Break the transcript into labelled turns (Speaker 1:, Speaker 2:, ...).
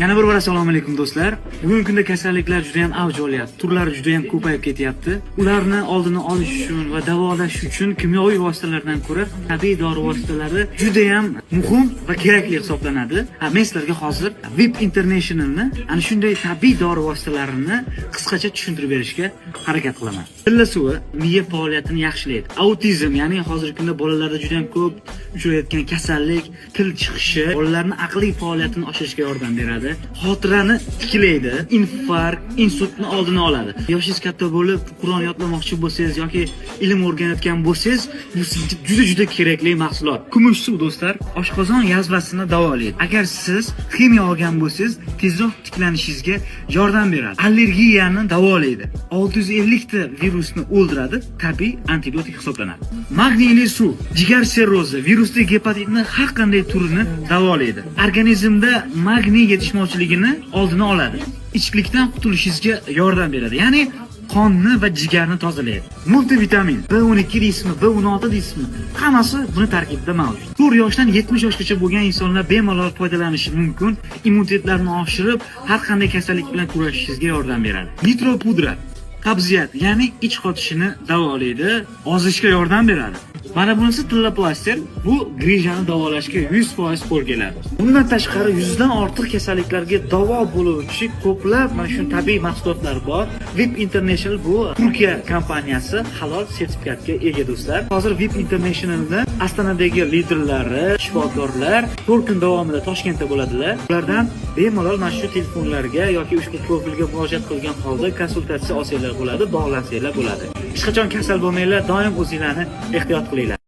Speaker 1: Yana bir bor assalomu alaykum do'stlar. Bugungi kunda kasalliklar juda ham avj olyapti. Turlari juda ham ko'payib ketyapti. Ularni oldini olish uchun va davolash uchun kimyoviy vositalardan ko'ra tabiiy dori vositalari juda ham muhim va kerakli hisoblanadi. Men sizlarga hozir VIP Internationalni ana shunday tabiiy dori vositalarini qisqacha tushuntirib berishga harakat qilaman. Tilla suvi miya faoliyatini yaxshilaydi. Autizm, ya'ni hozirgi kunda bolalarda juda ham ko'p uchrayotgan kasallik, til chiqishi, bolalarning aqliy faoliyatini oshirishga yordam beradi. Xotirani tiklaydi, infarkt, insultni oldini oladi. Yoshingiz katta bo'lib, Qur'on yodlamoqchi bo'lsangiz yoki ilm o'rganayotgan bo'lsangiz, bu juda kerakli mahsulot. Kumush suv do'stlar, oshqozon yazvasini davolaydi. Agar siz ximiya olgan bo'lsangiz, tezroq tiklanishingizga yordam beradi. Allergiyani davolaydi. 650 ta virusni o'ldiradi, tabiiy antibiotik hisoblanadi. Magniyli suv, jigar sirrozi, virusli gepatitni har qanday turini davolaydi. Organizmda magniy yetishmovchiligini oldini oladi. Ichkilikdan qutulishingizga yordam beradi. Ya'ni qonni va jigarni tozalaydi. Multivitamin, B12 deysizmi, B16 deysizmi, hammasi buni tarkibida mavjud. 4 yoshdan 70 yoshgacha bo'lgan insonlar bemalol foydalanishi mumkin. Immunitetlarini oshirib, har qanday kasallik bilan kurashishingizga yordam beradi. Nitro pudra, qabziyat, ya'ni ich qotishini davolaydi, ozishga yordam beradi. Mana bunisi tilla plaster, bu grijani davolashga 100% qo'l keladi. Bundan tashqari 100 dan ortiq kasalliklarga davo bo'luvchi ko'plab mana shu tabiiy mahsulotlar bor. VIP International bu Turkiya kompaniyasi halol sertifikatga ega do'stlar. Hozir VIP Internationalda Ostonadagi liderlari, shifokorlar 4 kun davomida Toshkentda bo'ladilar. Ulardan bemalol mana shu telefonlarga yoki ushbu profilga murojaat qilgan holda konsultatsiya olsanglar bo'ladi, bog'lansanglar bo'ladi. Hech qachon kasal bo'lmanglar, doim o'zingizlarni ehtiyot qilinglar.